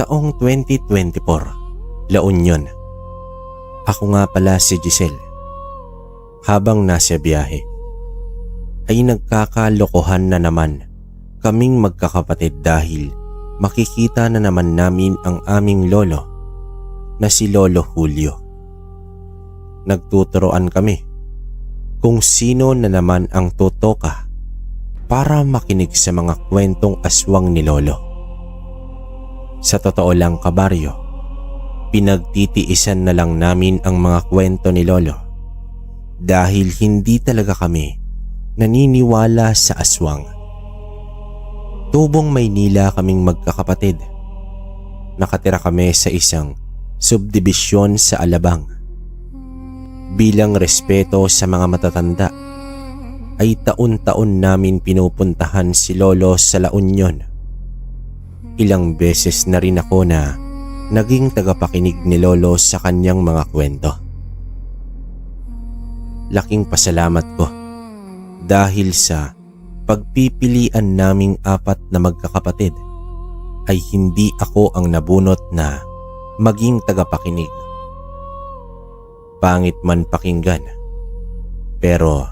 Taong 2024, La Union. Ako nga pala si Giselle. Habang nasa biyahe, ay nagkakalokohan na naman kaming magkakapatid dahil makikita na naman namin ang aming lolo na si Lolo Julio. Nagtuturoan kami kung sino na naman ang tutoka para makinig sa mga kwentong aswang ni Lolo. Sa totoo lang kabaryo, pinagtitiisan na lang namin ang mga kwento ni Lolo dahil hindi talaga kami naniniwala sa aswang. Tubong Maynila kaming magkakapatid. Nakatira kami sa isang subdibisyon sa Alabang. Bilang respeto sa mga matatanda, ay taon-taon namin pinupuntahan si Lolo sa La Union. Ilang beses na rin ako na naging tagapakinig ni Lolo sa kanyang mga kwento. Laking pasalamat ko dahil sa pagpipilian naming apat na magkakapatid ay hindi ako ang nabunot na maging tagapakinig. Pangit man pakinggan, pero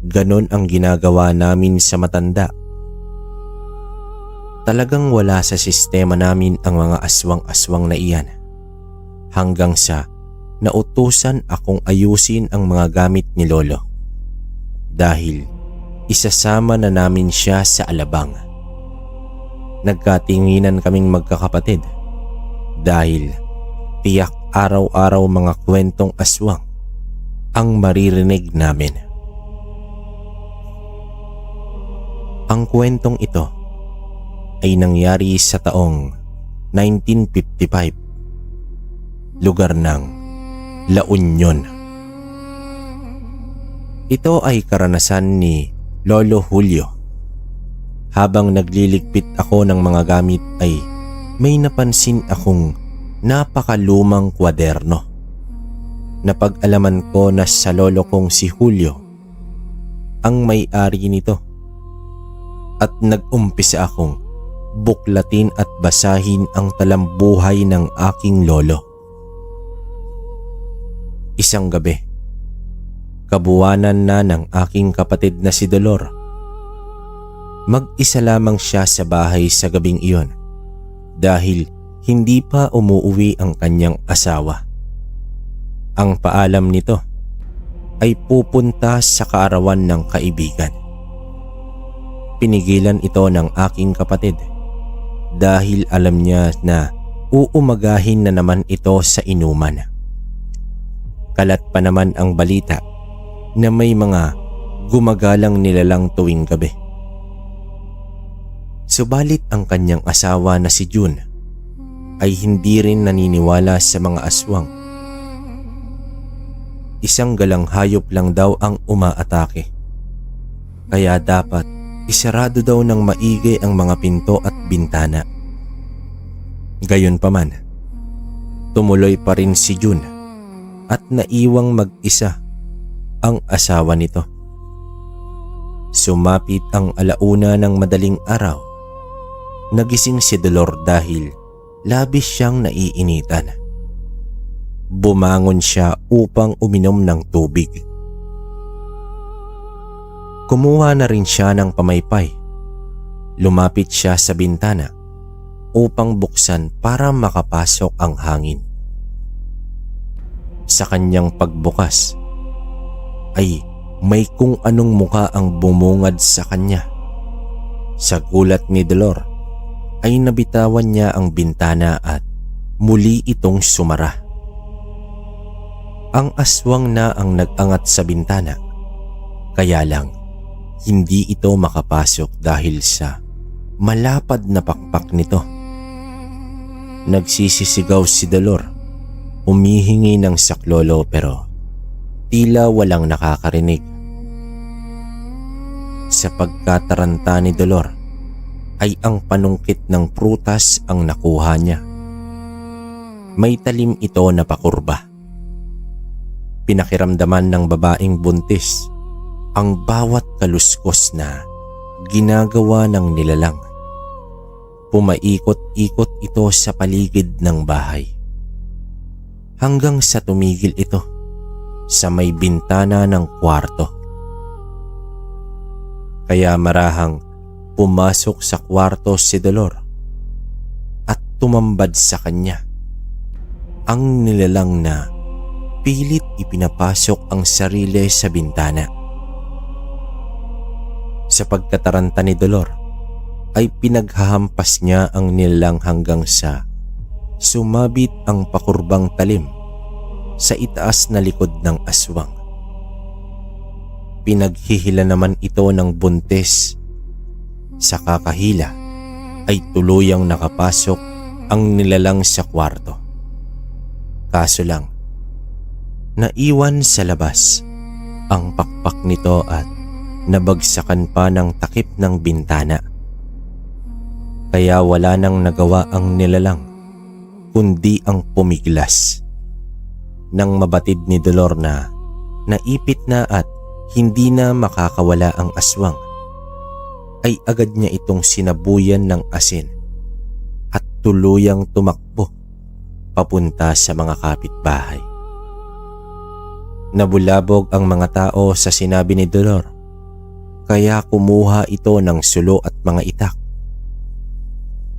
ganon ang ginagawa namin sa matanda. Talagang wala sa sistema namin ang mga aswang-aswang na iyan hanggang sa nautusan akong ayusin ang mga gamit ni Lolo dahil isasama na namin siya sa Alabang. Nagkatinginan kaming magkakapatid dahil tiyak araw-araw mga kwentong aswang ang maririnig namin. Ang kwentong ito ay nangyari sa taong 1955, lugar ng La Union. Ito ay karanasan ni Lolo Julio. Habang nagliligpit ako ng mga gamit ay may napansin akong napakalumang kwaderno. Napag-alaman ko na sa lolo kong si Julio ang may-ari nito at nag-umpisa akong buklatin at basahin ang talambuhay ng aking lolo. Isang gabi, kabuwanan na ng aking kapatid na si Dolor. Mag-isa lamang siya sa bahay sa gabing iyon dahil hindi pa umuuwi ang kanyang asawa. Ang paalam nito ay pupunta sa kaarawan ng kaibigan. Pinigilan ito ng aking kapatid dahil alam niya na uumagahin na naman ito sa inuman. Kalat pa naman ang balita na may mga gumagalang nilalang tuwing gabi. Subalit ang kanyang asawa na si June ay hindi rin naniniwala sa mga aswang. Isang galang hayop lang daw ang umaatake. Kaya dapat isarado daw ng maigi ang mga pinto at bintana. Gayunpaman, tumuloy pa rin si June at naiwang mag-isa ang asawa nito. Sumapit ang alauna ng madaling araw. Nagising si Dolor dahil labis siyang naiinitan. Bumangon siya upang uminom ng tubig. Kumuha na rin siya ng pamaypay. Lumapit siya sa bintana upang buksan para makapasok ang hangin. Sa kanyang pagbukas ay may kung anong muka ang bumungad sa kanya. Sa gulat ni Dolor ay nabitawan niya ang bintana at muli itong sumara. Ang aswang na ang nag-angat sa bintana, kaya lang hindi ito makapasok dahil sa malapad na pakpak nito. Nagsisisigaw si Dolor, humihingi ng saklolo pero tila walang nakakarinig. Sa pagkataranta ni Dolor ay ang panungkit ng prutas ang nakuha niya. May talim ito na pakurba. Pinakiramdaman ng babaeng buntis ang bawat kaluskos na ginagawa ng nilalang. Pumaikot-ikot ito sa paligid ng bahay. Hanggang sa tumigil ito sa may bintana ng kwarto. Kaya marahang pumasok sa kwarto si Dolor at tumambad sa kanya ang nilalang na pilit ipinapasok ang sarili sa bintana. Sa pagkataranta ni Dolor ay pinaghahampas niya ang nilalang hanggang sa sumabit ang pakurbang talim sa itaas na likod ng aswang. Pinaghihila naman ito ng buntis. Sa kakahila ay tuluyang nakapasok ang nilalang sa kwarto. Kaso lang, naiwan sa labas ang pakpak nito at nabagsakan pa ng takip ng bintana. Kaya wala nang nagawa ang nilalang kundi ang pumiglas. Nang mabatid ni Dolor na naipit na at hindi na makakawala ang aswang, ay agad niya itong sinabuyan ng asin at tuluyang tumakbo papunta sa mga kapitbahay. Nabulabog ang mga tao sa sinabi ni Dolor, kaya kumuha ito ng sulo at mga itak.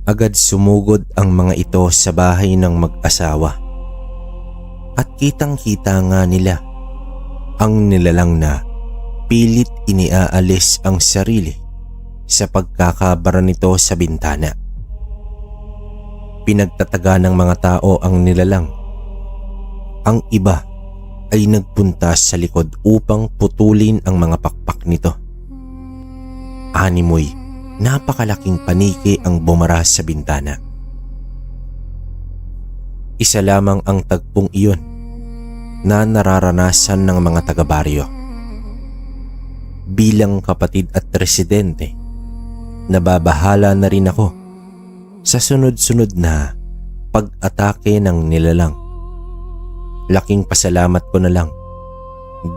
Agad sumugod ang mga ito sa bahay ng mag-asawa at kitang-kita nga nila ang nilalang na pilit iniaalis ang sarili sa pagkakabara nito sa bintana. Pinagtataga ng mga tao ang nilalang. Ang iba ay nagpunta sa likod upang putulin ang mga pakpak nito. Animoy, napakalaking paniki ang bumara sa bintana. Isa lamang ang tagpong iyon na nararanasan ng mga taga-baryo. Bilang kapatid at residente, nababahala na rin ako sa sunod-sunod na pag-atake ng nilalang. Laking pasalamat ko na lang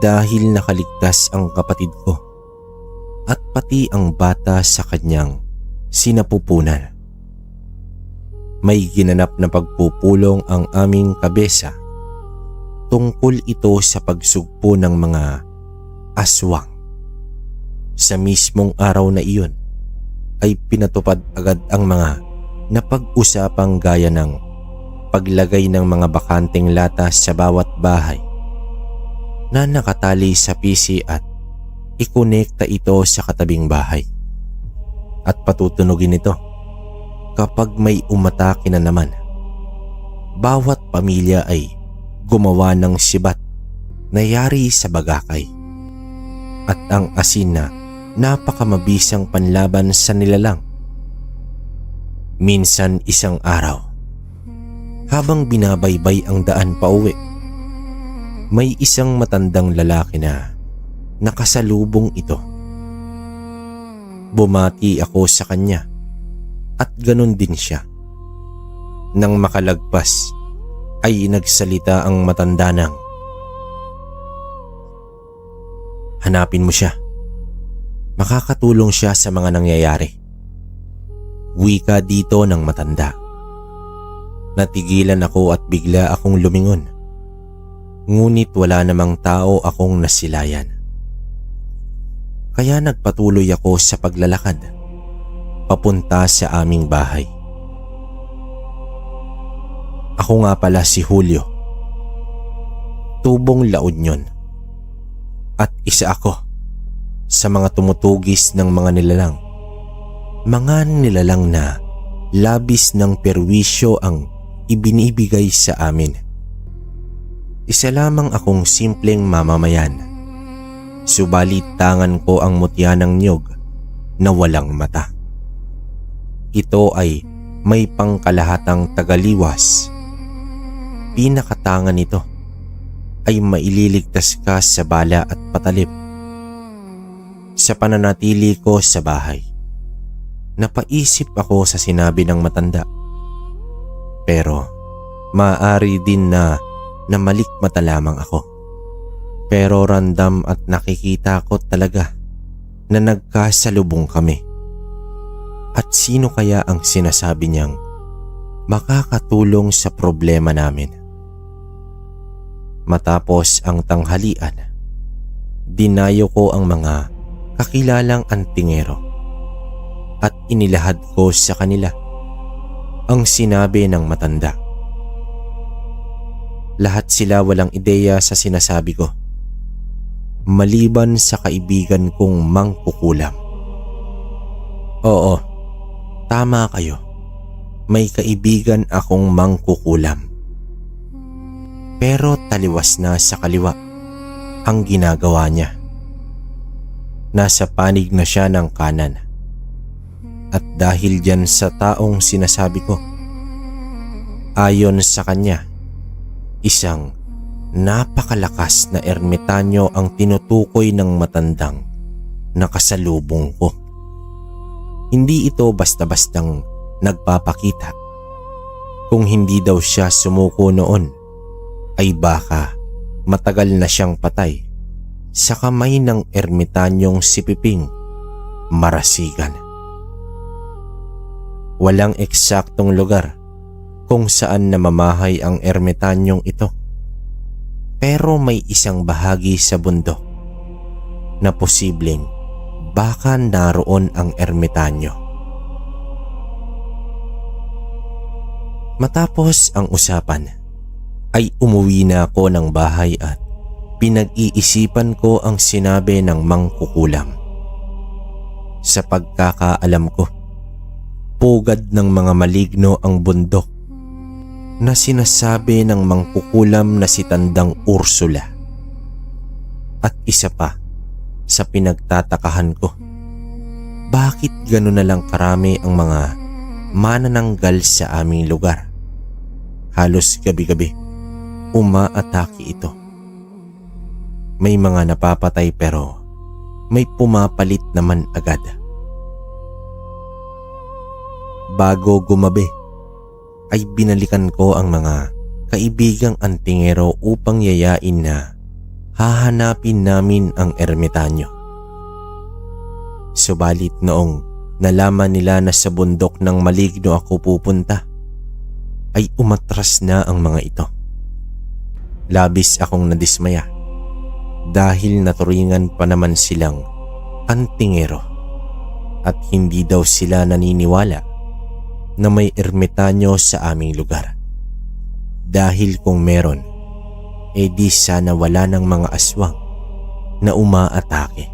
dahil nakaligtas ang kapatid ko at pati ang bata sa kanyang sinapupunan. May ginanap na pagpupulong ang aming kabesa tungkol ito sa pagsugpo ng mga aswang. Sa mismong araw na iyon ay pinatupad agad ang mga napag-usapang gaya ng paglagay ng mga bakanteng lata sa bawat bahay na nakatali sa PC at ikonekta ito sa katabing bahay at patutunugin ito kapag may umatake na naman. Bawat pamilya ay gumawa ng sibat na yari sa bagakay at ang asin na napakamabisang panlaban sa nilalang. Minsan isang araw, habang binabaybay ang daan pauwi, may isang matandang lalaki na nakasalubong ito. Bumati ako sa kanya at ganun din siya. Nang makalagpas ay nagsalita ang matanda ng, "Hanapin mo siya. Makakatulong siya sa mga nangyayari." Wika dito ng matanda. Natigilan ako at bigla akong lumingon. Ngunit wala namang tao akong nasilayan. Kaya nagpatuloy ako sa paglalakad papunta sa aming bahay. Ako nga pala si Julio, tubong La Union, at isa ako sa mga tumutugis ng mga nilalang. Mga nilalang na labis ng perwisyo ang ibinibigay sa amin. Isa lamang akong simpleng mamamayan, subalit tangan ko ang mutya ng niyog na walang mata. Ito ay may pangkalahatang tagaliwas. Pinakatangan nito ay maililigtas ka sa bala at patalip. Sa pananatili ko sa bahay, napaisip ako sa sinabi ng matanda. Pero maaari din na malikmata lamang ako. Pero randam at nakikita ko talaga na nagkasalubong kami. At sino kaya ang sinasabi niyang makakatulong sa problema namin? Matapos ang tanghalian, dinayo ko ang mga kakilalang antingero at inilahad ko sa kanila ang sinabi ng matanda. Lahat sila walang ideya sa sinasabi ko, maliban sa kaibigan kong mangkukulam. Oo, tama kayo. May kaibigan akong mangkukulam. Pero taliwas na sa kaliwa ang ginagawa niya. Nasa panig na siya ng kanan. At dahil dyan sa taong sinasabi ko, ayon sa kanya, isang napakalakas na ermitanyo ang tinutukoy ng matandang nakasalubong ko. Hindi ito basta-bastang nagpapakita. Kung hindi daw siya sumuko noon, ay baka matagal na siyang patay sa kamay ng ermitanyong si Piping Marasigan. Walang eksaktong lugar kung saan namamahay ang ermitanyong ito, pero may isang bahagi sa bundok na posibleng baka naroon ang ermitanyo. Matapos ang usapan, ay umuwi na ako ng bahay at pinag-iisipan ko ang sinabi ng mangkukulam. Sa pagkakaalam ko, pugad ng mga maligno ang bundok na sinasabi ng mangkukulam na si Tandang Ursula. At isa pa sa pinagtatakahan ko, bakit gano'n na lang karami ang mga manananggal sa aming lugar? Halos gabi-gabi umaatake ito. May mga napapatay pero may pumapalit naman agad. Bago gumabi ay binalikan ko ang mga kaibigang antingero upang yayain na hahanapin namin ang ermitanyo. Subalit noong nalaman nila na sa bundok ng maligno ako pupunta, ay umatras na ang mga ito. Labis akong nadismaya dahil naturingan pa naman silang antingero at hindi daw sila naniniwala na may ermitanyo sa aming lugar. Dahil kung meron, di sana wala ng mga aswang na umaatake.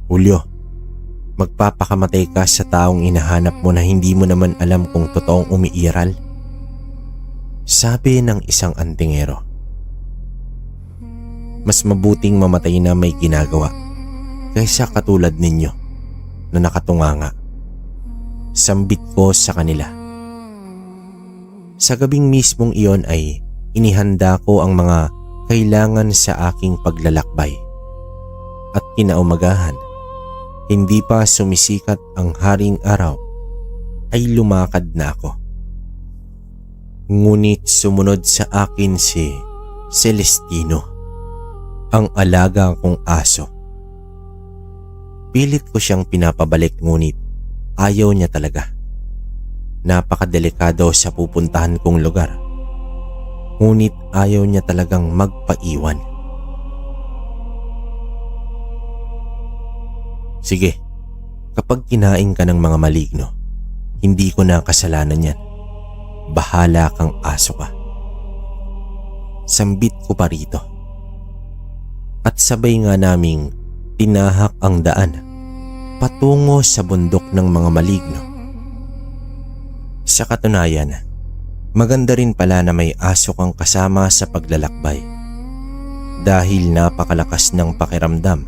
Julio, magpapakamatay ka sa taong inahanap mo na hindi mo naman alam kung totoong umiiral, sabi ng isang antingero. Mas mabuting mamatay na may ginagawa kaysa katulad ninyo na nakatunganga. Sambit ko sa kanila. Sa gabing mismong iyon ay inihanda ko ang mga kailangan sa aking paglalakbay. At kinaumagahan, hindi pa sumisikat ang haring araw, ay lumakad na ako. Ngunit sumunod sa akin si Celestino, ang alaga kong aso. Pilit ko siyang pinapabalik ngunit ayaw niya talaga. Napakadelikado sa pupuntahan kong lugar, ngunit ayaw niya talagang magpaiwan. Sige, kapag kinain ka ng mga maligno, hindi ko na kasalanan yan. Bahala kang aso ka. Sambit ko pa rito. At sabay nga naming tinahak ang daan patungo sa bundok ng mga maligno. Sa katunayan, maganda rin pala na may aso kang kasama sa paglalakbay dahil napakalakas ng pakiramdam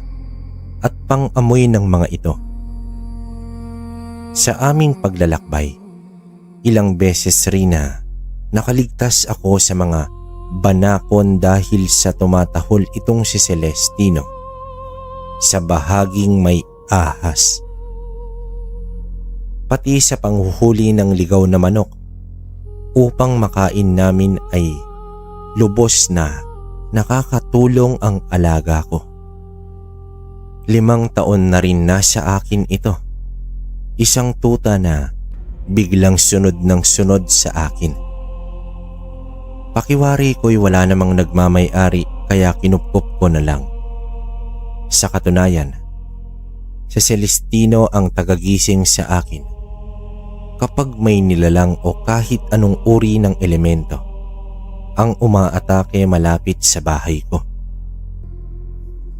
at pang-amoy ng mga ito. Sa aming paglalakbay, ilang beses rin na nakaligtas ako sa mga banakon dahil sa tumatahol itong si Celestino sa bahaging may ahas. Pati sa panghuhuli ng ligaw na manok upang makain namin ay lubos na nakakatulong ang alaga ko. 5 taon na rin nasa akin ito. Isang tuta na biglang sunod ng sunod sa akin. Pakiwari ko'y wala namang nagmamay-ari kaya kinupkup ko na lang. Sa katunayan, si Celestino ang tagagising sa akin kapag may nilalang o kahit anong uri ng elemento ang umaatake malapit sa bahay ko.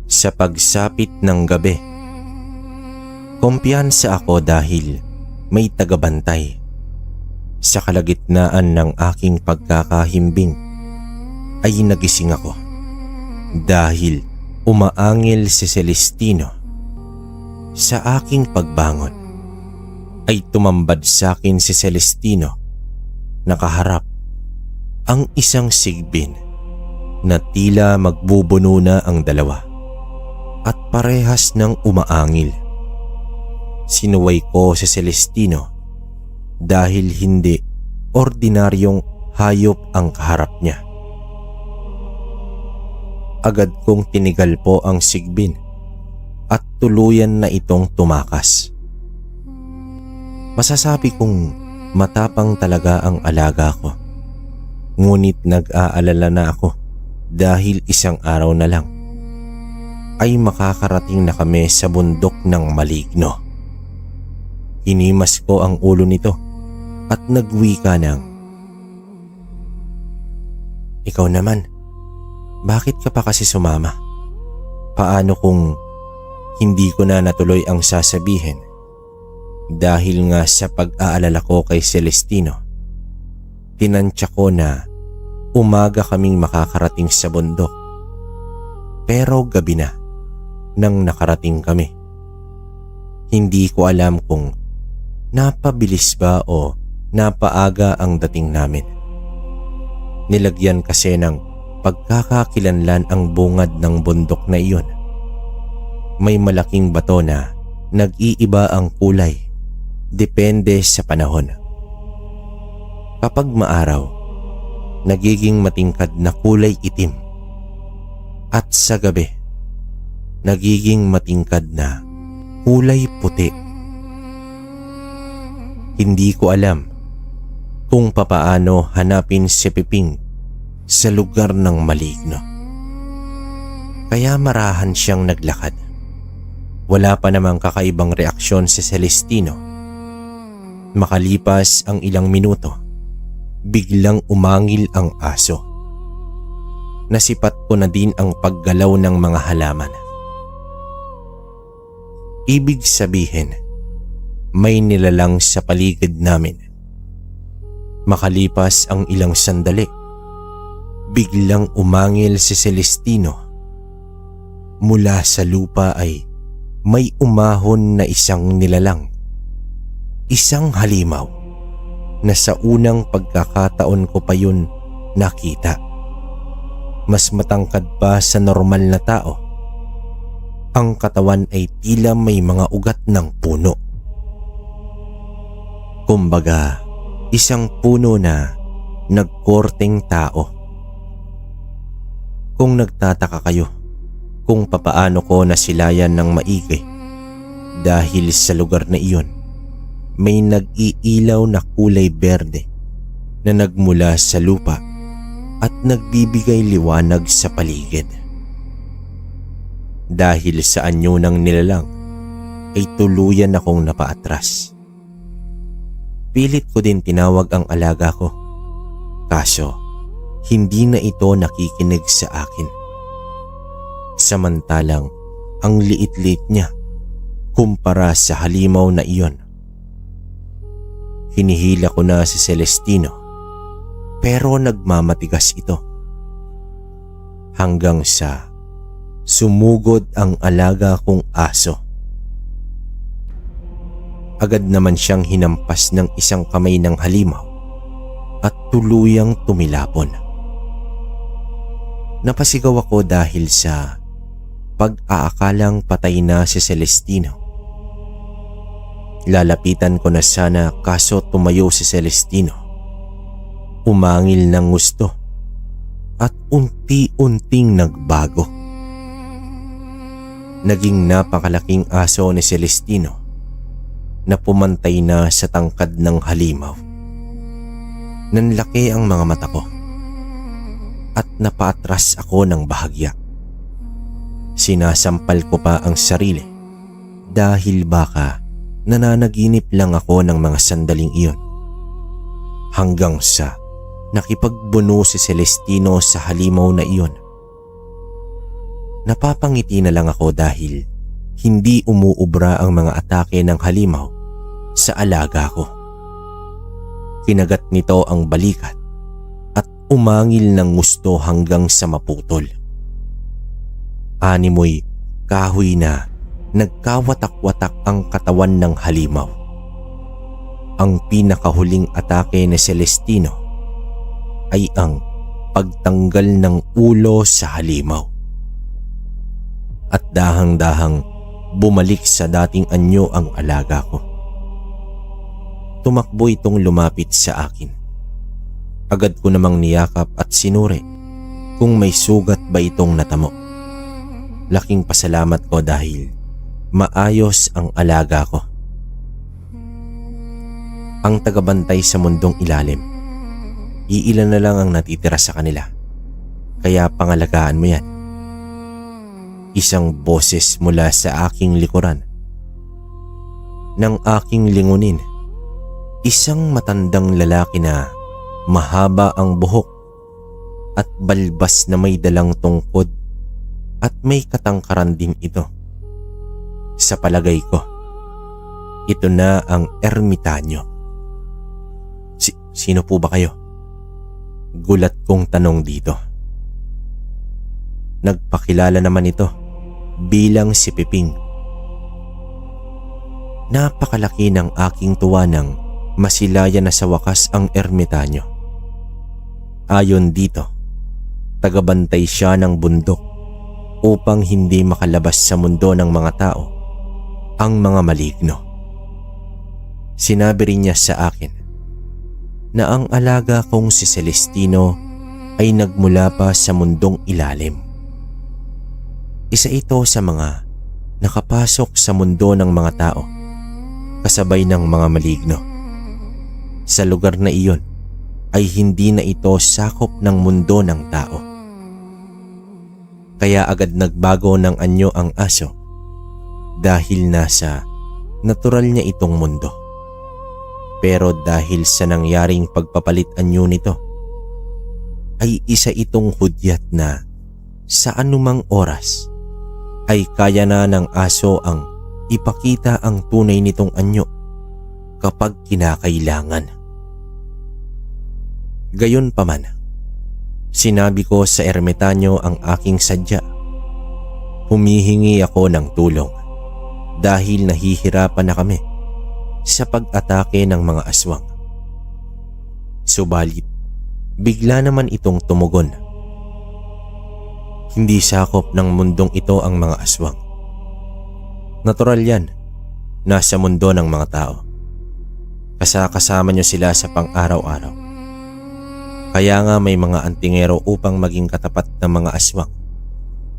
Sa pagsapit ng gabi, kumpiyansa ako dahil may tagabantay. Sa kalagitnaan ng aking pagkakahimbing ay nagising ako dahil umaangil si Celestino. Sa aking pagbangon ay tumambad sa akin si Celestino. Nakaharap ang isang sigbin na tila magbubuno na ang dalawa at parehas ng umaangil. Sinuway ko si Celestino dahil hindi ordinaryong hayop ang kaharap niya. Agad kong tinigal po ang sigbin at tuluyan na itong tumakas. Masasabi kong matapang talaga ang alaga ko. Ngunit nag-aalala na ako dahil isang araw na lang ay makakarating na kami sa bundok ng maligno. Hinimas ko ang ulo nito at nagwika ng, "Ikaw naman, bakit ka pa kasi sumama? Paano kung hindi ko na natuloy ang sasabihin?" Dahil nga sa pag-aalala ko kay Celestino, tinansya ko na umaga kaming makakarating sa bundok. Pero gabi na nang nakarating kami. Hindi ko alam kung napabilis ba o napaaga ang dating namin. Nilagyan kasi ng pagkakakilanlan ang bungad ng bundok na iyon. May malaking bato na nag-iiba ang kulay depende sa panahon. Kapag maaraw, nagiging matingkad na kulay itim. At sa gabi, nagiging matingkad na kulay puti. Hindi ko alam kung papaano hanapin si Piping sa lugar ng maligno. Kaya marahan siyang naglakad. Wala pa namang kakaibang reaksyon si Celestino. Makalipas ang ilang minuto, biglang umangil ang aso. Nasipat ko na din ang paggalaw ng mga halaman. Ibig sabihin, may nilalang sa paligid namin. Makalipas ang ilang sandali, biglang umangil si Celestino. Mula sa lupa ay may umahon na isang nilalang. Isang halimaw na sa unang pagkakataon ko pa yun nakita. Mas matangkad pa sa normal na tao. Ang katawan ay tila may mga ugat ng puno. Kumbaga, isang puno na nagkorteng tao. Kung nagtataka kayo kung papaano ko nasilayan ng maigi, dahil sa lugar na iyon, may nag-iilaw na kulay berde na nagmula sa lupa at nagbibigay liwanag sa paligid. Dahil sa anyo ng nilalang ay tuluyan akong napaatras. Pilit ko din tinawag ang alaga ko, kaso hindi na ito nakikinig sa akin. Samantalang ang liit-liit niya kumpara sa halimaw na iyon. Hinihila ko na si Celestino pero nagmamatigas ito. Hanggang sa sumugod ang alaga kong aso. Agad naman siyang hinampas ng isang kamay ng halimaw at tuluyang tumilapon. Napasigaw ako dahil sa pag-aakalang patay na si Celestino. Lalapitan ko na sana kaso tumayo si Celestino. Umangil ng gusto at unti-unting nagbago. naging napakalaking aso ni Celestino na pumantay na sa tangkad ng halimaw. Nanlaki ang mga mata ko at napaatras ako ng bahagya. Sinasampal ko pa ang sarili dahil baka nananaginip lang ako ng mga sandaling iyon. Hanggang sa nakipagbuno si Celestino sa halimaw na iyon. Napapangiti na lang ako dahil hindi umuubra ang mga atake ng halimaw sa alaga ko. Kinagat nito ang balikat at umangil ng gusto hanggang sa maputol. Animoy kahoy na nagkawatak-watak ang katawan ng halimaw. Ang pinakahuling atake ni Celestino ay ang pagtanggal ng ulo sa halimaw. At dahang-dahang bumalik sa dating anyo ang alaga ko. Tumakbo itong lumapit sa akin. Agad ko namang niyakap at sinuri kung may sugat ba itong natamo. Laking pasalamat ko dahil maayos ang alaga ko. Ang tagabantay sa mundong ilalim, iilan na lang ang natitira sa kanila. Kaya pangalagaan mo yan. Isang boses mula sa aking likuran. Nang aking lingunin, isang matandang lalaki na mahaba ang buhok at balbas na may dalang tungkod at may katangkaran din ito. Sa palagay ko, ito na ang ermitanyo. Sino po ba kayo? Gulat kong tanong dito. Nagpakilala naman ito bilang si Piping. Napakalaki ng aking tuwa nang masilaya na sa wakas ang ermitanyo. Ayon dito, tagabantay siya ng bundok upang hindi makalabas sa mundo ng mga tao ang mga maligno. Sinabi rin niya sa akin na ang alaga kong si Celestino ay nagmula pa sa mundong ilalim. Isa ito sa mga nakapasok sa mundo ng mga tao kasabay ng mga maligno. Sa lugar na iyon ay hindi na ito sakop ng mundo ng tao. Kaya agad nagbago ng anyo ang aso dahil nasa natural niya itong mundo. Pero dahil sa nangyaring pagpapalit anyo nito, ay isa itong hudyat na sa anumang oras ay kaya na ng aso ang ipakita ang tunay nitong anyo kapag kinakailangan. Gayunpaman, sinabi ko sa ermitanyo ang aking sadya. Humihingi ako ng tulong dahil nahihirapan na kami sa pag-atake ng mga aswang. Subalit, bigla naman itong tumugon. Hindi sakop ng mundong ito ang mga aswang. Natural yan, nasa mundo ng mga tao. Kasama nyo sila sa pang-araw-araw. Kaya nga may mga antingero upang maging katapat ng mga aswang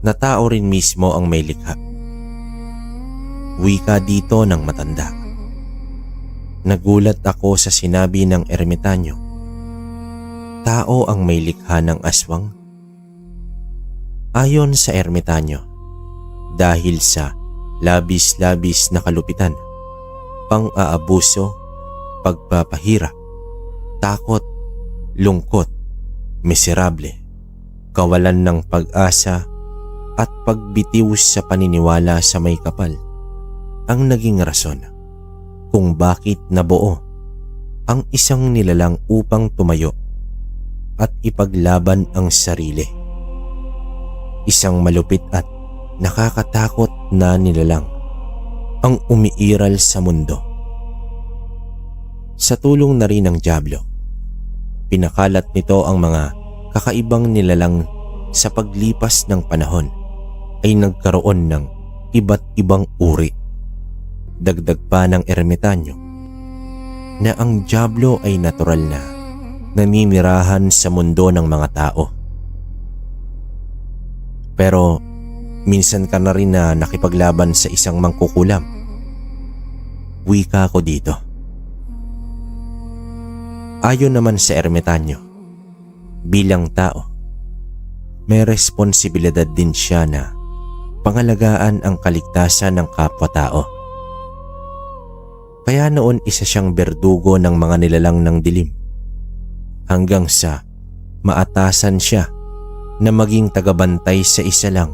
na tao rin mismo ang may likha. Wika dito ng matanda. Nagulat ako sa sinabi ng ermitanyo. Tao ang may likha ng aswang? Ayon sa ermitanyo, dahil sa labis-labis na kalupitan, pang-aabuso, pagpapahirap, takot, lungkot, miserable, kawalan ng pag-asa at pagbitiw sa paniniwala sa may kapal ang naging rason kung bakit nabuo ang isang nilalang upang tumayo at ipaglaban ang sarili. Isang malupit at nakakatakot na nilalang ang umiiral sa mundo. Sa tulong na rin ng dyablo, pinakalat nito ang mga kakaibang nilalang sa paglipas ng panahon ay nagkaroon ng iba't ibang uri. Dagdag pa ng ermitanyo na ang dyablo ay natural na naninirahan sa mundo ng mga tao. Pero Minsan ka na rin na nakipaglaban sa isang mangkukulam. Wika ko dito. Ayon naman sa ermitanyo, bilang tao, may responsibilidad din siya na pangalagaan ang kaligtasan ng kapwa-tao. Kaya noon isa siyang berdugo ng mga nilalang ng dilim, hanggang sa maatasan siya na maging tagabantay sa isa lang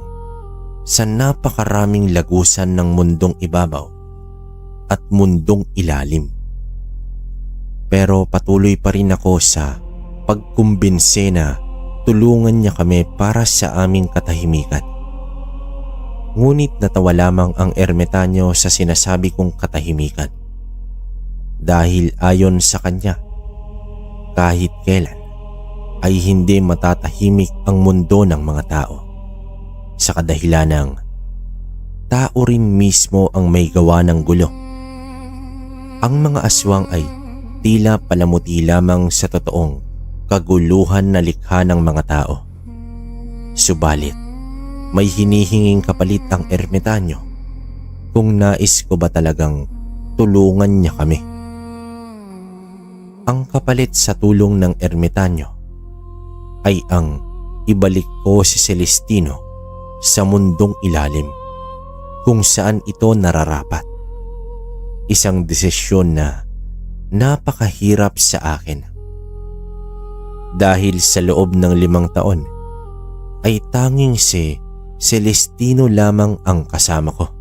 sa napakaraming lagusan ng mundong ibabaw at mundong ilalim. Pero patuloy pa rin ako sa pagkumbinse na tulungan niya kami para sa aming katahimikan. Ngunit natawa lamang ang ermitanyo sa sinasabi kong katahimikan. Dahil ayon sa kanya, kahit kailan ay hindi matatahimik ang mundo ng mga tao. Sa kadahilan ng tao rin mismo ang may gawa ng gulo. Ang mga aswang ay tila palamuti lamang sa totoong kaguluhan na likha ng mga tao. Subalit, may hinihinging kapalit ang ermitanyo kung nais ko ba talagang tulungan niya kami. Ang kapalit sa tulong ng ermitanyo ay ang ibalik ko si Celestino sa mundong ilalim kung saan ito nararapat. Isang desisyon na napakahirap sa akin. Dahil sa loob ng 5 taon ay tanging si Celestino lamang ang kasama ko.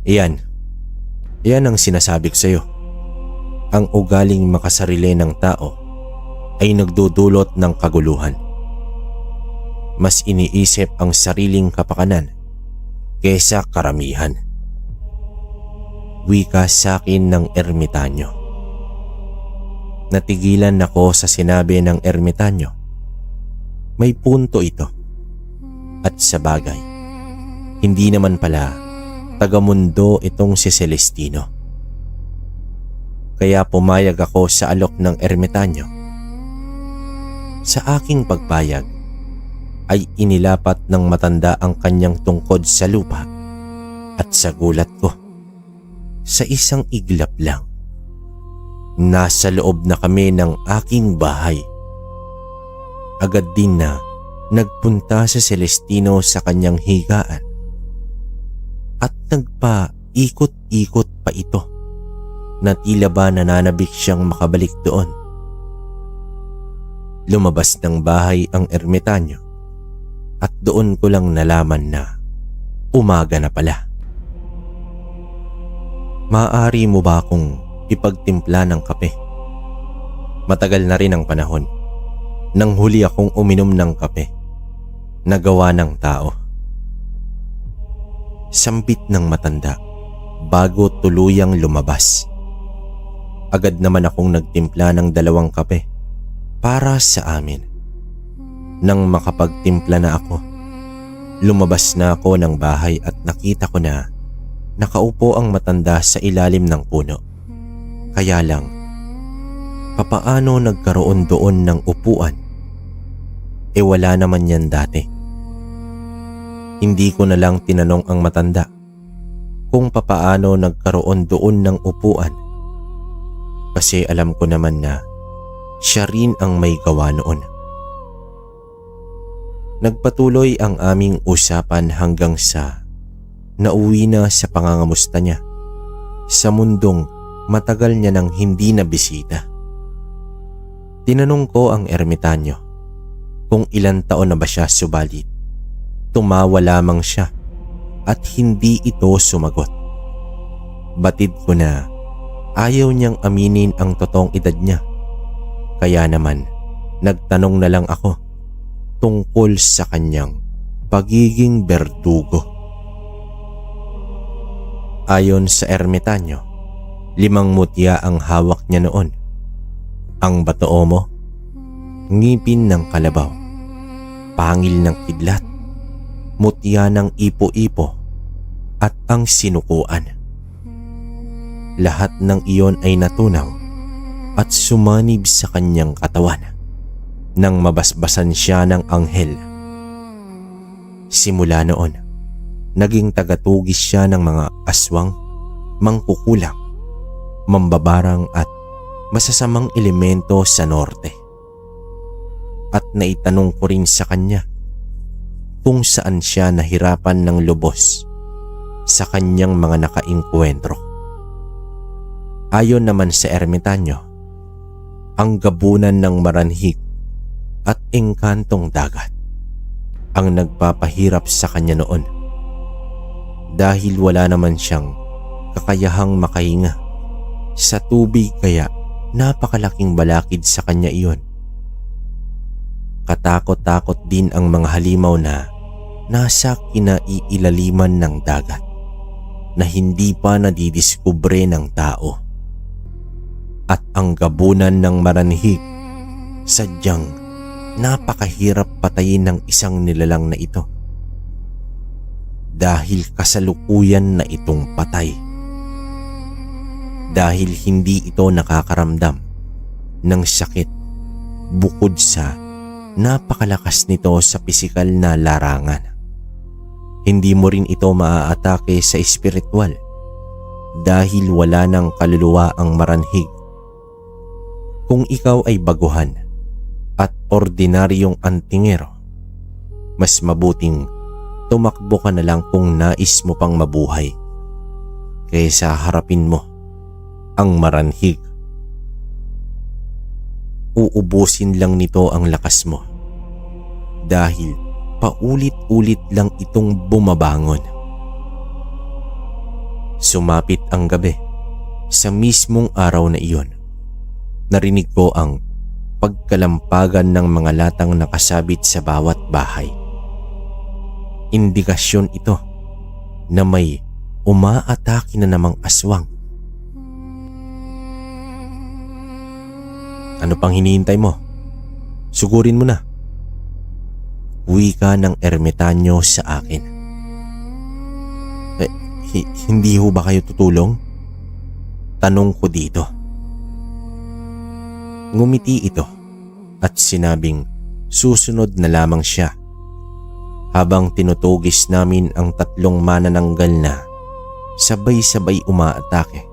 Iyan ang sinasabi ko sa iyo. Ang ugaling makasarili ng tao ay nagdudulot ng kaguluhan. Mas iniisip ang sariling kapakanan kaysa karamihan. Wika sa akin ng ermitanyo. Natigilan ako sa sinabi ng ermitanyo. May punto ito. At sa bagay, hindi naman pala tagamundo itong si Celestino. Kaya pumayag ako sa alok ng ermitanyo. Sa aking pagpayag ay inilapat ng matanda ang kanyang tungkod sa lupa at sa gulat ko, sa isang iglap lang, nasa loob na kami ng aking bahay. Agad din na nagpunta si Celestino sa kanyang higaan at nagpa-ikot-ikot pa ito na tila ba nananabik siyang makabalik doon. Lumabas ng bahay ang ermitanyo at doon ko lang nalaman na umaga na pala. Maaari mo ba akong ipagtimpla ng kape? Matagal na rin ang panahon nang huli akong uminom ng kape na gawa ng tao. Sambit ng matanda bago tuluyang lumabas. Agad naman akong nagtimpla ng 2 kape para sa amin. Nang makapagtimpla na ako, lumabas na ako ng bahay at nakita ko na nakaupo ang matanda sa ilalim ng puno. Kaya lang, papaano nagkaroon doon ng upuan? Wala naman yan dati. Hindi ko na lang tinanong ang matanda kung papaano nagkaroon doon ng upuan. Kasi alam ko naman na siya rin ang may gawa noon. Nagpatuloy ang aming usapan hanggang sa nauwi na sa pangangamusta niya sa mundong matagal niya nang hindi na bisita. Tinanong ko ang ermitanyo kung ilang taon na ba siya, subalit tumawa lamang siya at hindi ito sumagot. Batid ko na ayaw niyang aminin ang totoong edad niya. Kaya naman nagtanong na lang ako tungkol sa kanyang pagiging berdugo. Ayon sa ermitanyo, 5 mutya ang hawak niya noon. Ang batoomo, ngipin ng kalabaw, pangil ng kidlat, mutya ng ipo-ipo at ang sinukuan. Lahat ng iyon ay natunaw at sumanib sa kanyang katawan nang mabasbasan siya ng anghel. Simula noon, naging tagatugis siya ng mga aswang, mangkukulam, mambabarang at masasamang elemento sa norte. At naitanong ko rin sa kanya kung saan siya nahirapan ng lubos sa kanyang mga nakainkwentro. Ayon naman sa ermitanyo, ang gabunan ng maranhik at engkantong dagat ang nagpapahirap sa kanya noon, dahil wala naman siyang kakayahang makahinga sa tubig, kaya napakalaking balakid sa kanya iyon. Katakot-takot din ang mga halimaw na nasa kinaiilaliman ng dagat na hindi pa nadidiskubre ng tao. At ang gabunan ng maranhik, sadyang napakahirap patayin ng isang nilalang na ito, dahil kasalukuyan na itong patay. Dahil hindi ito nakakaramdam ng sakit bukod sa napakalakas nito sa pisikal na larangan. Hindi mo rin ito maaatake sa espiritual dahil wala ng kaluluwa ang maranhig. Kung ikaw ay baguhan at ordinaryong antingero, mas mabuting tumakbo ka na lang kung nais mo pang mabuhay kaysa harapin mo ang maranhig. Uubusin lang nito ang lakas mo dahil paulit-ulit lang itong bumabangon. Sumapit ang gabi. Sa mismong araw na iyon, narinig ko ang pagkalampagan ng mga latang nakasabit sa bawat bahay. Indikasyon ito na may umaatake na namang aswang. Ano pang hinihintay mo? Sugurin mo na. Wika ng ermitanyo sa akin. Hindi ho ba kayo tutulong? Tanong ko dito. Ngumiti ito at sinabing susunod na lamang siya. Habang tinutugis namin ang tatlong manananggal na sabay-sabay umaatake,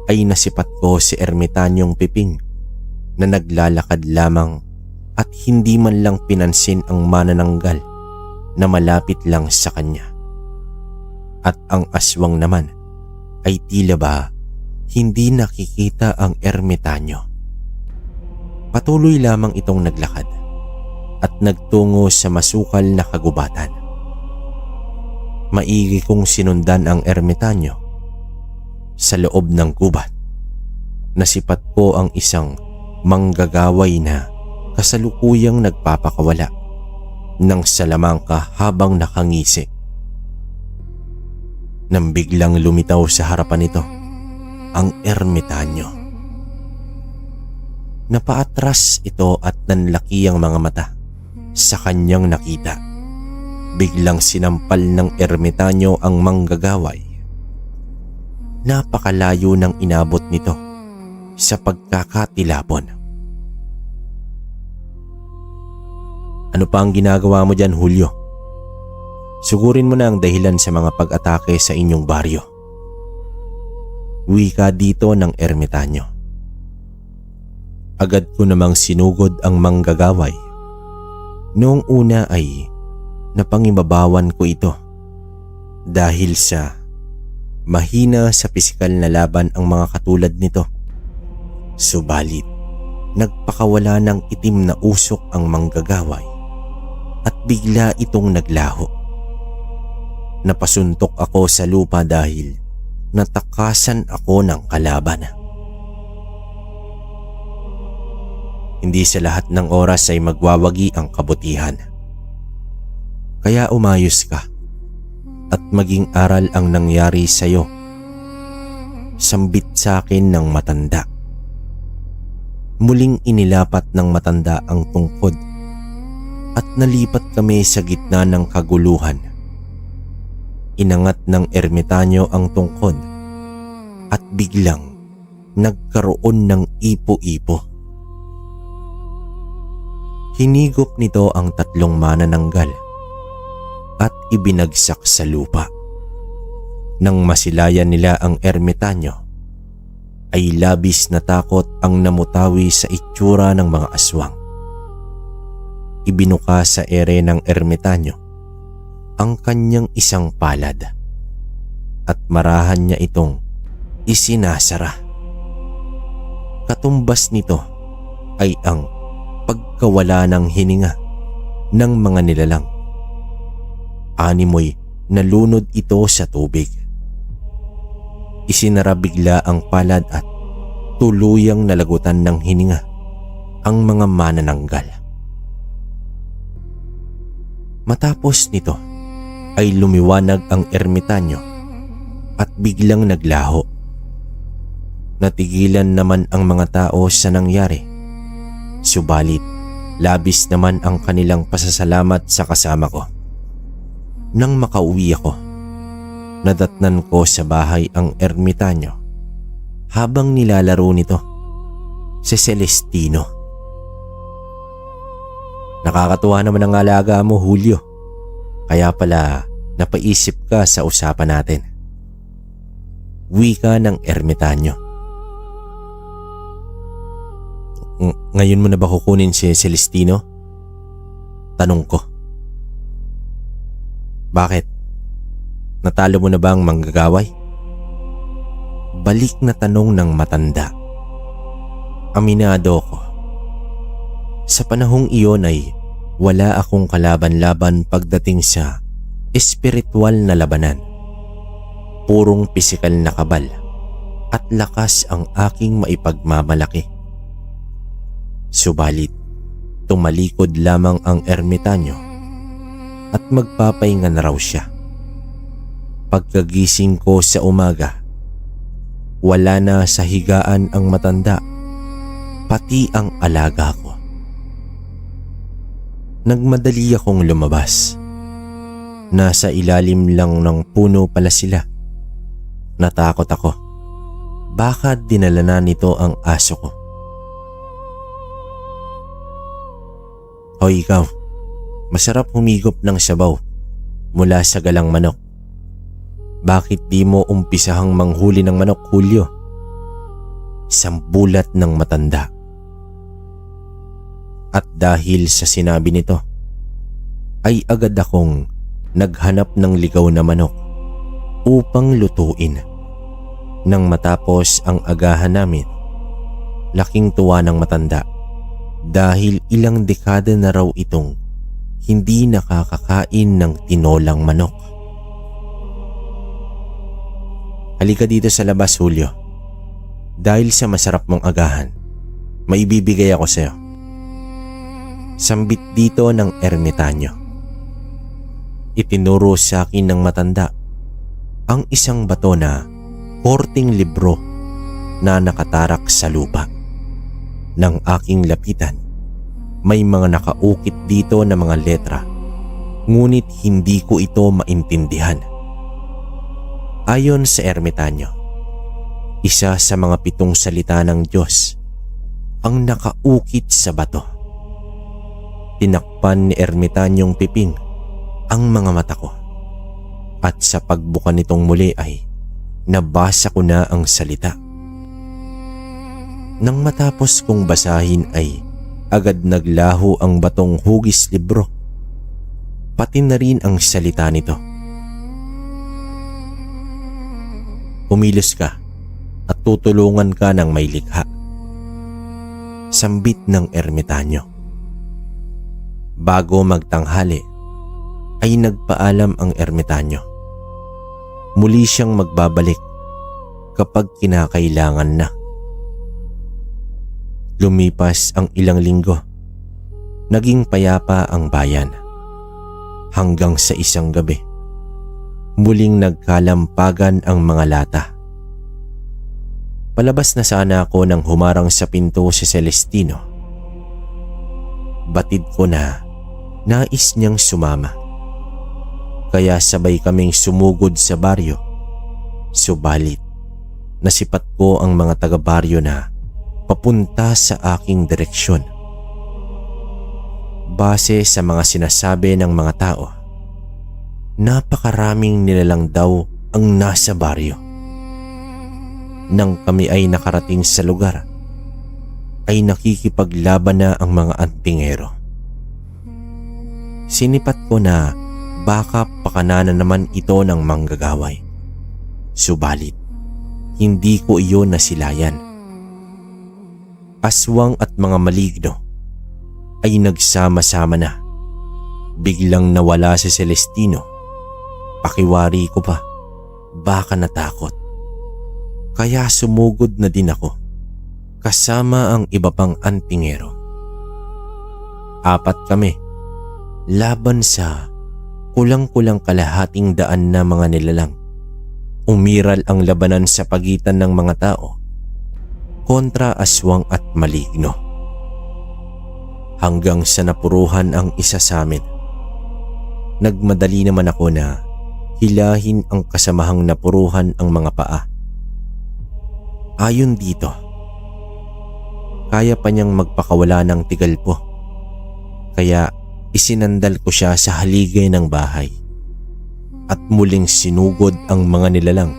ay nasipat ko si ermitanyong Piping na naglalakad lamang at hindi man lang pinansin ang manananggal na malapit lang sa kanya. At ang aswang naman ay tila ba hindi nakikita ang ermitanyo. Patuloy lamang itong naglakad at nagtungo sa masukal na kagubatan. Maigi kong sinundan ang ermitanyo. Sa loob ng gubat, nasipat ko ang isang manggagaway na kasalukuyang nagpapakawala ng salamangka habang nakangisi. Nang biglang lumitaw sa harapan nito ang ermitanyo. Napaatras ito at nanlaki ang mga mata sa kanyang nakita. Biglang sinampal ng ermitanyo ang manggagaway. Napakalayo ng inabot nito sa pagkakatilapon. Ano pa ang ginagawa mo dyan, Julio? Sugurin mo na ang dahilan sa mga pag-atake sa inyong baryo. Wika dito ng ermitanyo. Agad ko namang sinugod ang manggagaway. Noong una ay napangibabawan ko ito dahil sa mahina sa pisikal na laban ang mga katulad nito. Subalit, nagpakawala ng itim na usok ang manggagaway at bigla itong naglaho. Napasuntok ako sa lupa dahil natakasan ako ng kalaban. Hindi sa lahat ng oras ay magwawagi ang kabutihan. Kaya umayos ka at maging aral ang nangyari sa iyo. Sambit sa akin ng matanda. Muling inilapat ng matanda ang tungkod at nalipat kami sa gitna ng kaguluhan. Inangat ng ermitanyo ang tungkod at biglang nagkaroon ng ipo-ipo. Hinigop nito ang tatlong manananggal at ibinagsak sa lupa. Nang masilayan nila ang ermitanyo, ay labis na takot ang namutawi sa itsura ng mga aswang. Ibinuka sa ere ng ermitanyo ang kanyang isang palad at marahan niya itong isinasara. Katumbas nito ay ang pagkawala ng hininga ng mga nilalang. Animoy nalunod ito sa tubig. Isinara bigla ang palad at tuluyang nalagutan ng hininga ang mga manananggal. Matapos nito ay lumiwanag ang ermitanyo at biglang naglaho. Natigilan naman ang mga tao sa nangyari. Subalit, labis naman ang kanilang pasasalamat sa kasama ko. Nang makauwi ako, nadatnan ko sa bahay ang ermitanyo habang nilalaro nito si Celestino. Nakakatuwa naman ang alaga mo, Julio. Kaya pala napaisip ka sa usapan natin. Wika ng ermitanyo. Ngayon mo na ba kukunin si Celestino? Tanong ko. Bakit? Natalo mo na ba ang manggagaway? Balik na tanong ng matanda. Aminado ko. Sa panahong iyon ay wala akong kalaban-laban pagdating sa espiritual na labanan. Purong pisikal na kabal at lakas ang aking maipagmamalaki. Subalit, tumalikod lamang ang ermitanyo at magpapahinga na raw siya. Pagkagising ko sa umaga, wala na sa higaan ang matanda, pati ang alaga ko. Nagmadali akong lumabas. Nasa ilalim lang ng puno pala sila. Natakot ako. Baka dinala na nito ang aso ko. Hoy ikaw, masarap humigop ng sabaw mula sa galang manok. Bakit di mo umpisahang manghuli ng manok, Julio? Sambulat ng matanda. At dahil sa sinabi nito, ay agad akong naghanap ng ligaw na manok upang lutuin. Nang matapos ang agahan namin, laking tuwa ng matanda dahil ilang dekada na raw itong hindi nakakakain ng tinolang manok. Halika dito sa labas, Julio. Dahil sa masarap mong agahan, may ibibigay ako sa'yo. Sambit dito ng ermitanyo. Itinuro sa akin ng matanda ang isang bato na korting libro na nakatarak sa lupa. Nang aking lapitan, may mga nakaukit dito na mga letra, ngunit hindi ko ito maintindihan. Ayon sa ermitanyo, isa sa mga 7 salita ng Diyos ang nakaukit sa bato. Tinakpan ni ermitanyong piping ang mga mata ko at sa pagbuka nitong muli ay nabasa ko na ang salita. Nang matapos kong basahin ay agad naglaho ang batong hugis libro, pati na rin ang salita nito. Kumilos ka at tutulungan ka ng may likha. Sambit ng ermitanyo. Bago magtanghali ay nagpaalam ang ermitanyo. Muli siyang magbabalik kapag kinakailangan na. Lumipas ang ilang linggo. Naging payapa ang bayan. Hanggang sa isang gabi, muling nagkalampagan ang mga lata. Palabas na sana ako nang humarang sa pinto si Celestino. Batid ko na nais niyang sumama. Kaya sabay kaming sumugod sa baryo. Subalit, nasipat ko ang mga taga-baryo na papunta sa aking direksyon. Base sa mga sinasabi ng mga tao, Napakaraming nilalang daw ang nasa baryo. Nang kami ay nakarating sa lugar, ay nakikipaglaban na ang mga antingero. Sinipat ko na baka pakananan naman ito ng manggagaway. Subalit, hindi ko iyon nasilayan. Aswang at mga maligno ay nagsama-sama na. Biglang nawala si Celestino. Pakiwari ko pa, baka natakot. Kaya sumugod na din ako, kasama ang iba pang antingero. 4 kami, laban sa kulang-kulang kalahating daan na mga nilalang. Umiral ang labanan sa pagitan ng mga tao kontra aswang at maligno. Hanggang sa napuruhan ang isa sa amin. Nagmadali naman ako na hilahin ang kasamahang napuruhan ang mga paa. Ayon dito, kaya pa niyang magpakawala ng tigalpo. Kaya isinandal ko siya sa haligay ng bahay at muling sinugod ang mga nilalang.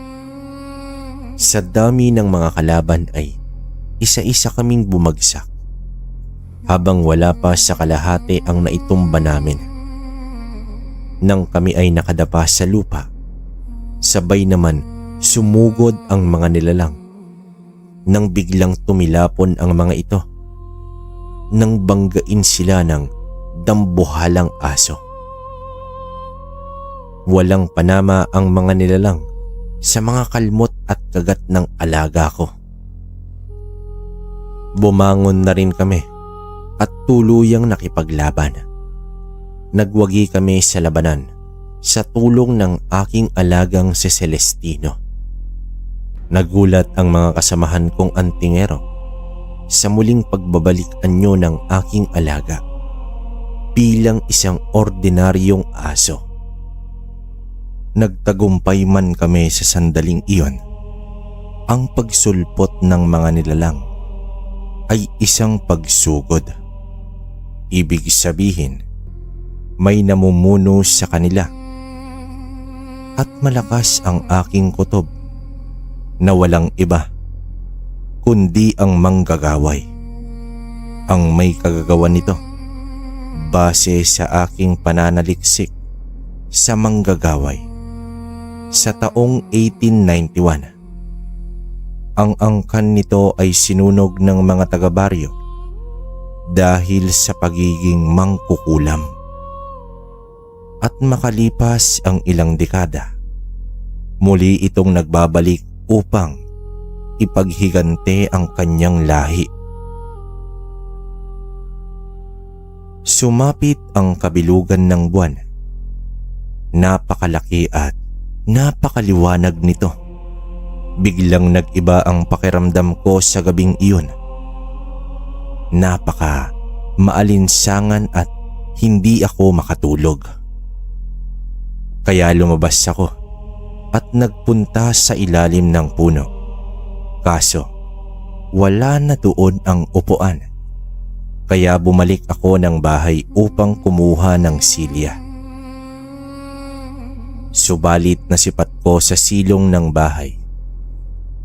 Sa dami ng mga kalaban ay isa-isa kaming bumagsak habang wala pa sa kalahati ang naitumba namin. Nang kami ay nakadapa sa lupa, sabay naman sumugod ang mga nilalang. Nang biglang tumilapon ang mga ito, nang banggain sila ng dambuhalang aso. Walang panama ang mga nilalang sa mga kalmot at kagat ng alaga ko. Bumangon na rin kami at tuluyang nakipaglaban. Nagwagi kami sa labanan sa tulong ng aking alagang si Celestino. Nagulat ang mga kasamahan kong antingero sa muling pagbabalik anyo ng aking alaga bilang isang ordinaryong aso. Nagtagumpay man kami sa sandaling iyon. Ang pagsulpot ng mga nilalang ay isang pagsugod. Ibig sabihin, may namumuno sa kanila at malakas ang aking kutob na walang iba kundi ang manggagaway. Ang may kagagawan nito base sa aking pananaliksik sa manggagaway sa taong 1891. Ang angkan nito ay sinunog ng mga taga-baryo dahil sa pagiging mangkukulam. At makalipas ang ilang dekada, muli itong nagbabalik upang ipaghigante ang kanyang lahi. Sumapit ang kabilugan ng buwan. Napakalaki at napakaliwanag nito. Biglang nag-iba ang pakiramdam ko sa gabing iyon. Napaka maalinsangan at hindi ako makatulog. Kaya lumabas ako at nagpunta sa ilalim ng puno. Kaso, wala na doon ang upuan. Kaya bumalik ako ng bahay upang kumuha ng silya. Subalit nasipat ko sa silong ng bahay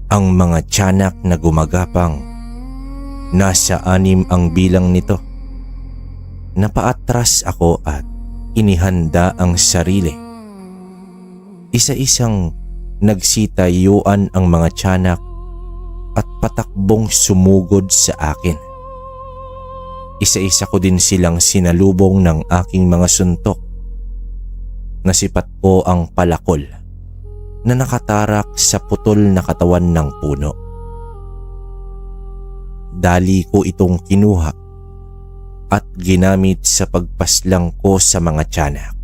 ang mga tiyanak na gumagapang. Nasa 6 ang bilang nito. Napaatras ako at inihanda ang sarili. Isa-isang nagsitayuan ang mga tiyanak at patakbong sumugod sa akin. Isa-isa ko din silang sinalubong ng aking mga suntok. Nasipat ko ang palakol na nakatarak sa putol na katawan ng puno. Dali ko itong kinuha at ginamit sa pagpaslang ko sa mga tiyanak.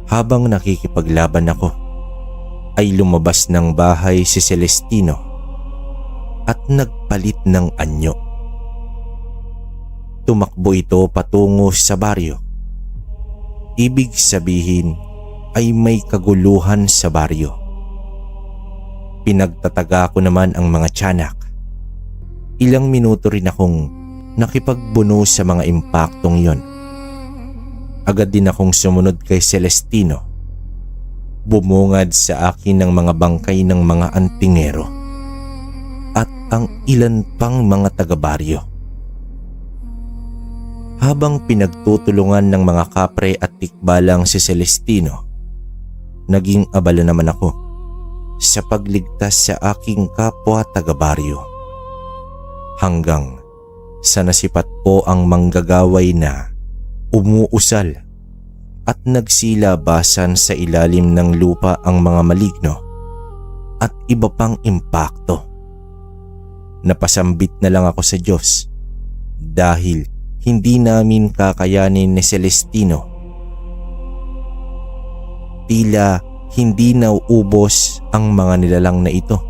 Habang nakikipaglaban ako, ay lumabas ng bahay si Celestino at nagpalit ng anyo. Tumakbo ito patungo sa baryo. Ibig sabihin ay may kaguluhan sa baryo. Pinagtataga ko naman ang mga tiyanak. Ilang minuto rin akong nakipagbuno sa mga impaktong yon. Agad din akong sumunod kay Celestino. Bumungad sa akin ng mga bangkay ng mga antingero at ang ilan pang mga taga-baryo. Habang pinagtutulungan ng mga kapre at tikbalang si Celestino, naging abala naman ako sa pagligtas sa aking kapwa taga-baryo. Hanggang sa nasipat ko ang manggagaway na umuusal at nagsilabasan sa ilalim ng lupa ang mga maligno at iba pang impakto. Napasambit na lang ako sa Diyos dahil hindi namin kakayanin ni Celestino. Tila hindi nauubos ang mga nilalang na ito.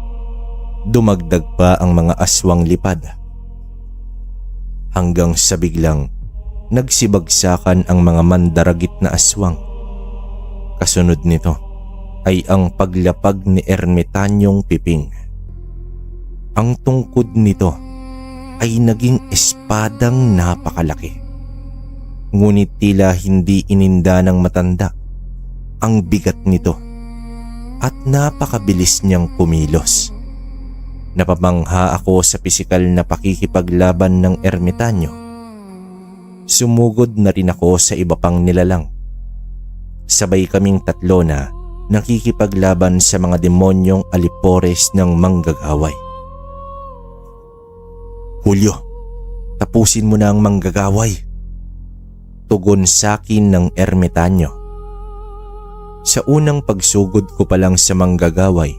Dumagdag pa ang mga aswang lipad. Hanggang sa biglang nagsibagsakan ang mga mandaragit na aswang. Kasunod nito ay ang paglapag ni Ermitanyong Piping. Ang tungkod nito ay naging espadang napakalaki. Ngunit tila hindi ininda ng matanda ang bigat nito at napakabilis niyang kumilos. Napamangha ako sa pisikal na pakikipaglaban ng ermitanyo. Sumugod na rin ako sa iba pang nilalang. Sabay kaming tatlo na nakikipaglaban sa mga demonyong alipores ng manggagaway. "Julio, tapusin mo na ang manggagaway," tugon sa akin ng ermitanyo. Sa unang pagsugod ko pa lang sa manggagaway,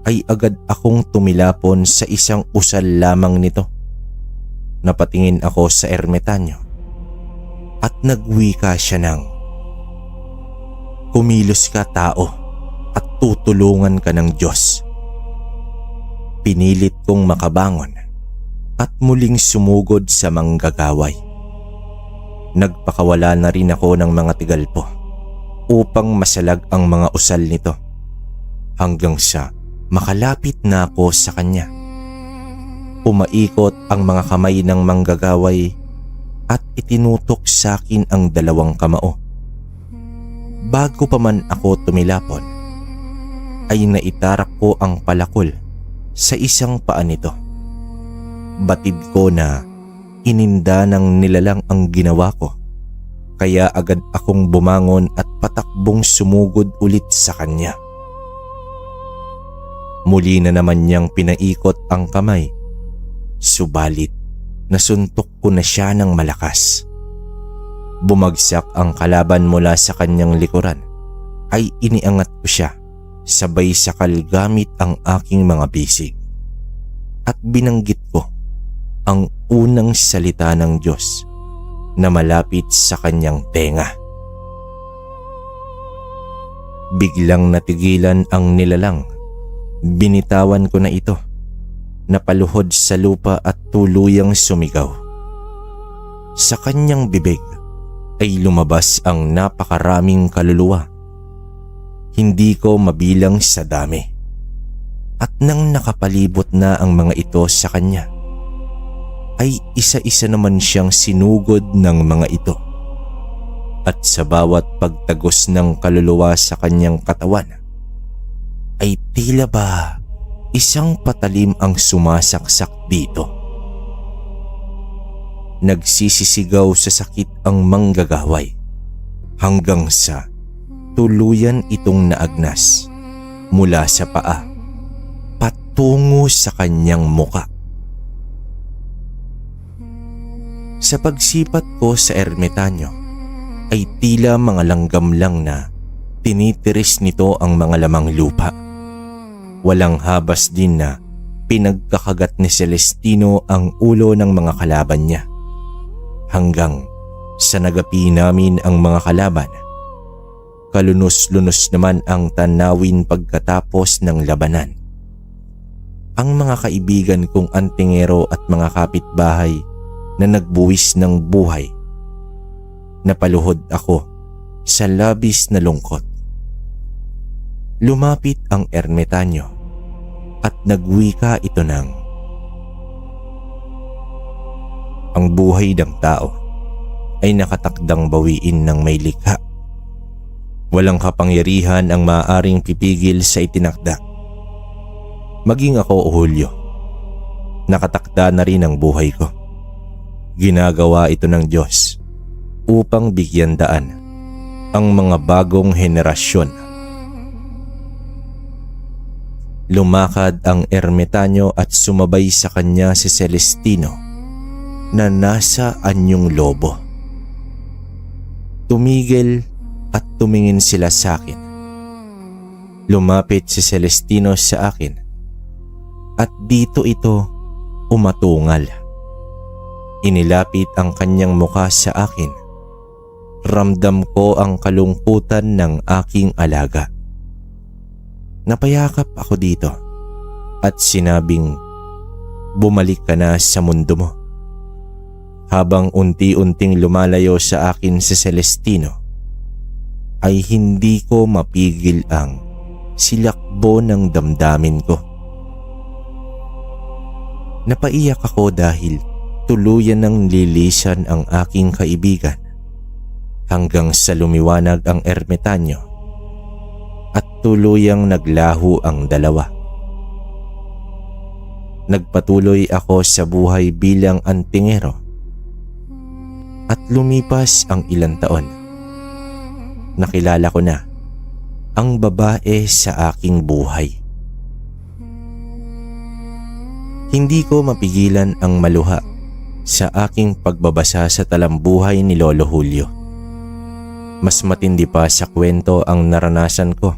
ay agad akong tumilapon sa isang usal lamang nito. Napatingin ako sa ermitanyo at nagwika siya ng, "Kumilos ka, tao, at tutulungan ka ng Diyos." Pinilit kong makabangon at muling sumugod sa manggagaway. Nagpakawala na rin ako ng mga tigalpo upang masalag ang mga usal nito hanggang sa makalapit na ako sa kanya. Umaikot ang mga kamay ng manggagaway at itinutok sa akin ang dalawang kamao. Bago pa man ako tumilapon, ay naitarak ko ang palakol sa isang paa nito. Batid ko na ininda ng nilalang ang ginawa ko, kaya agad akong bumangon at patakbong sumugod ulit sa kanya. Muli na naman niyang pinaikot ang kamay, subalit nasuntok ko na siya ng malakas. Bumagsak ang kalaban mula sa kanyang likuran, ay iniangat ko siya sabay sakal gamit ang aking mga bisig at binanggit ko ang unang salita ng Diyos na malapit sa kanyang tenga. Biglang natigilan ang nilalang. Binitawan ko na ito, napaluhod sa lupa at tuluyang sumigaw. Sa kanyang bibig ay lumabas ang napakaraming kaluluwa. Hindi ko mabilang sa dami. At nang nakapalibot na ang mga ito sa kanya, ay isa-isa naman siyang sinugod ng mga ito. At sa bawat pagtagos ng kaluluwa sa kanyang katawan, ay tila ba isang patalim ang sumasaksak dito. Nagsisisigaw sa sakit ang manggagaway hanggang sa tuluyan itong naagnas mula sa paa patungo sa kanyang muka. Sa pagsipat ko sa ermitanyo ay tila mga langgam lang na tinitiris nito ang mga lamang lupa. Walang habas din na pinagkakagat ni Celestino ang ulo ng mga kalaban niya. Hanggang sa nagapi namin ang mga kalaban, kalunos-lunos naman ang tanawin pagkatapos ng labanan. Ang mga kaibigan kong antingero at mga kapitbahay na nagbuwis ng buhay, napaluhod ako sa labis na lungkot. Lumapit ang ermitanyo at nagwika ito ng, "Ang buhay ng tao ay nakatakdang bawiin ng may likha. Walang kapangyarihan ang maaaring pipigil sa itinakda. Maging ako, Julio, nakatakda na rin ang buhay ko. Ginagawa ito ng Diyos upang bigyan daan ang mga bagong henerasyon. Lumakad ang ermitanyo at sumabay sa kanya si Celestino na nasa anyong lobo. Tumigil at tumingin sila sa akin. Lumapit si Celestino sa akin at dito ito umatungal. Inilapit ang kanyang muka sa akin. Ramdam ko ang kalungkutan ng aking alaga. Napayakap ako dito at sinabing, "Bumalik ka na sa mundo mo." Habang unti-unting lumalayo sa akin si Celestino, ay hindi ko mapigil ang silakbo ng damdamin ko. Napaiyak ako dahil tuluyan ng lilisan ang aking kaibigan hanggang sa lumiwanag ang ermitanyo at tuluyang naglaho ang dalawa. Nagpatuloy ako sa buhay bilang antingero at lumipas ang ilang taon. Nakilala ko na ang babae sa aking buhay. Hindi ko mapigilan ang maluha sa aking pagbabasa sa talambuhay ni Lolo Julio. Mas matindi pa sa kwento ang naranasan ko.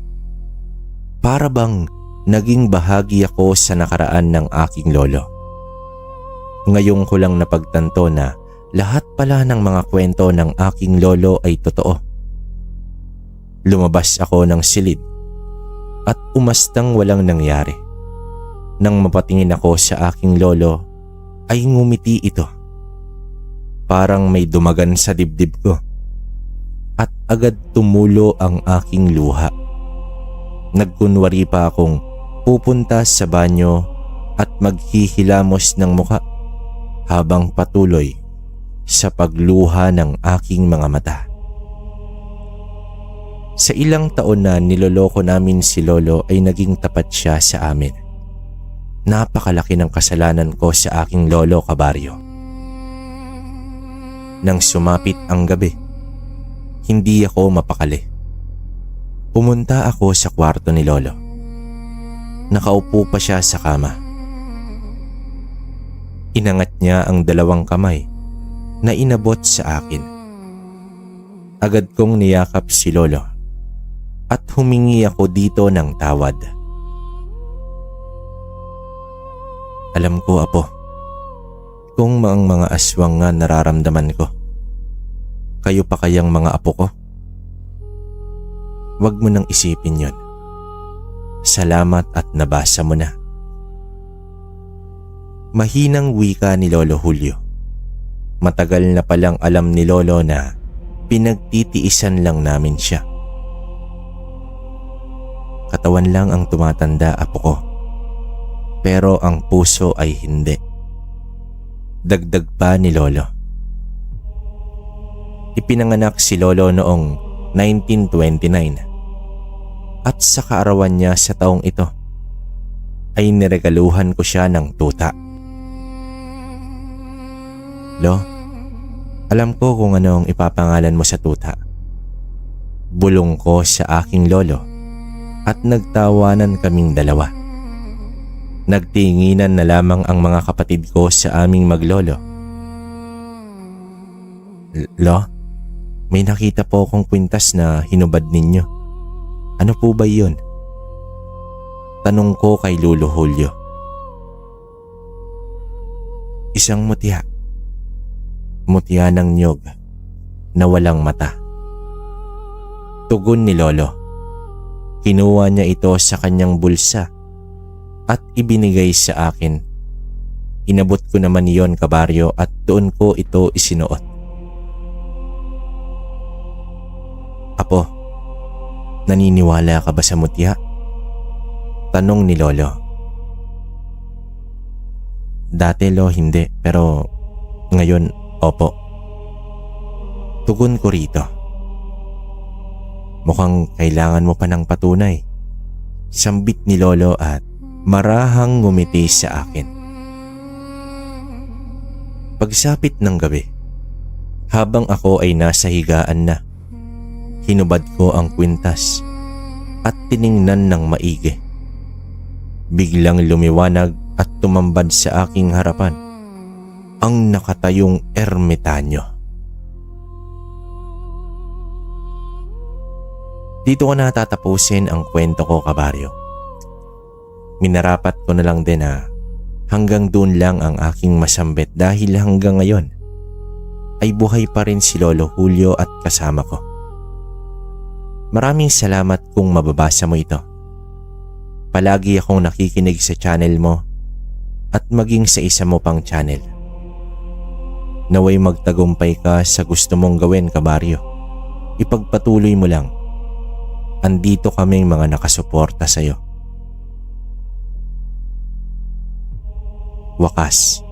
Para bang naging bahagi ako sa nakaraan ng aking lolo. Ngayon ko lang napagtanto na lahat pala ng mga kwento ng aking lolo ay totoo. Lumabas ako ng silid at umastang walang nangyari. Nang mapatingin ako sa aking lolo ay ngumiti ito. Parang may dumagan sa dibdib ko at agad tumulo ang aking luha. Nagkunwari pa akong pupunta sa banyo at maghihilamos ng muka habang patuloy sa pagluha ng aking mga mata. Sa ilang taon na niloloko namin si Lolo ay naging tapat siya sa amin. Napakalaki ng kasalanan ko sa aking lolo, kabaryo. Nang sumapit ang gabi, hindi ako mapakali. Pumunta ako sa kwarto ni Lolo. Nakaupo pa siya sa kama. Inangat niya ang dalawang kamay na inabot sa akin. Agad kong niyakap si Lolo at humingi ako dito ng tawad. Alam ko, Apo, kung mga aswang nga nararamdaman ko. Kayo pa kayang mga apo ko? Huwag mo nang isipin yon. Salamat at nabasa mo na. Mahinang wika ni Lolo Julio. Matagal na palang alam ni Lolo na pinagtitiisan lang namin siya. Katawan lang ang tumatanda, Apo ko. Pero ang puso ay hindi. Dagdag pa ni Lolo. Ipinanganak si Lolo noong 1929 at sa kaarawan niya sa taong ito ay niregaluhan ko siya ng tuta. Lo, alam ko kung ano ang ipapangalan mo sa tuta. Bulong ko sa aking lolo at nagtawanan kaming dalawa. Nagtinginan na lamang ang mga kapatid ko sa aming maglolo. Lo, may nakita po akong kwintas na hinubad ninyo. Ano po ba yun? Tanong ko kay Lolo Julio. Isang mutya. Mutya ng niyog na walang mata. Tugon ni Lolo. Kinuha niya ito sa kanyang bulsa at ibinigay sa akin. Inabot ko naman iyon, kabaryo, at doon ko ito isinuot. Apo, naniniwala ka ba sa mutya? Tanong ni Lolo. Dati, Lo, hindi, pero ngayon, opo. Tugon ko rito. Mukhang kailangan mo pa ng patunay. Sambit ni Lolo at marahang ngumiti sa akin. Pagsapit ng gabi, habang ako ay nasa higaan na, hinubad ko ang kwintas at tiningnan ng maigi. Biglang lumiwanag at tumambad sa aking harapan ang nakatayong ermitanyo. Dito ko na tatapusin ang kwento ko, kabaryo. Minarapat ko na lang din na hanggang doon lang ang aking masambit dahil hanggang ngayon ay buhay pa rin si Lolo Julio at kasama ko. Maraming salamat kung mababasa mo ito. Palagi akong nakikinig sa channel mo at maging sa isa mo pang channel. Naway magtagumpay ka sa gusto mong gawin, kabaryo. Ipagpatuloy mo lang. Andito kaming mga nakasuporta sa iyo. Wakas.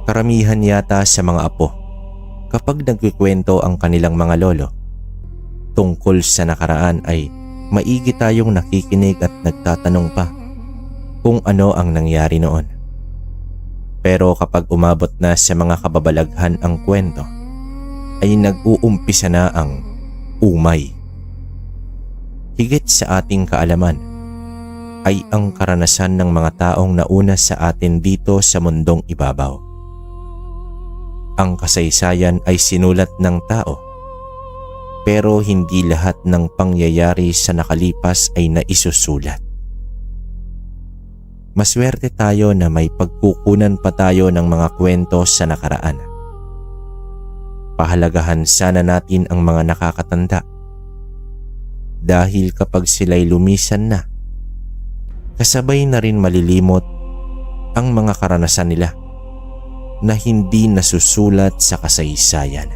Karamihan yata sa mga apo, kapag nagkikwento ang kanilang mga lolo tungkol sa nakaraan ay maigi tayong nakikinig at nagtatanong pa kung ano ang nangyari noon. Pero kapag umabot na sa mga kababalaghan ang kwento, ay nag-uumpisa na ang umay. Higit sa ating kaalaman ay ang karanasan ng mga taong nauna sa atin dito sa mundong ibabaw. Ang kasaysayan ay sinulat ng tao, pero hindi lahat ng pangyayari sa nakalipas ay naisusulat. Maswerte tayo na may pagkukunan pa tayo ng mga kwento sa nakaraan. Pahalagahan sana natin ang mga nakakatanda dahil kapag sila'y lumisan na, kasabay na rin malilimot ang mga karanasan nila na hindi nasusulat sa kasaysayan.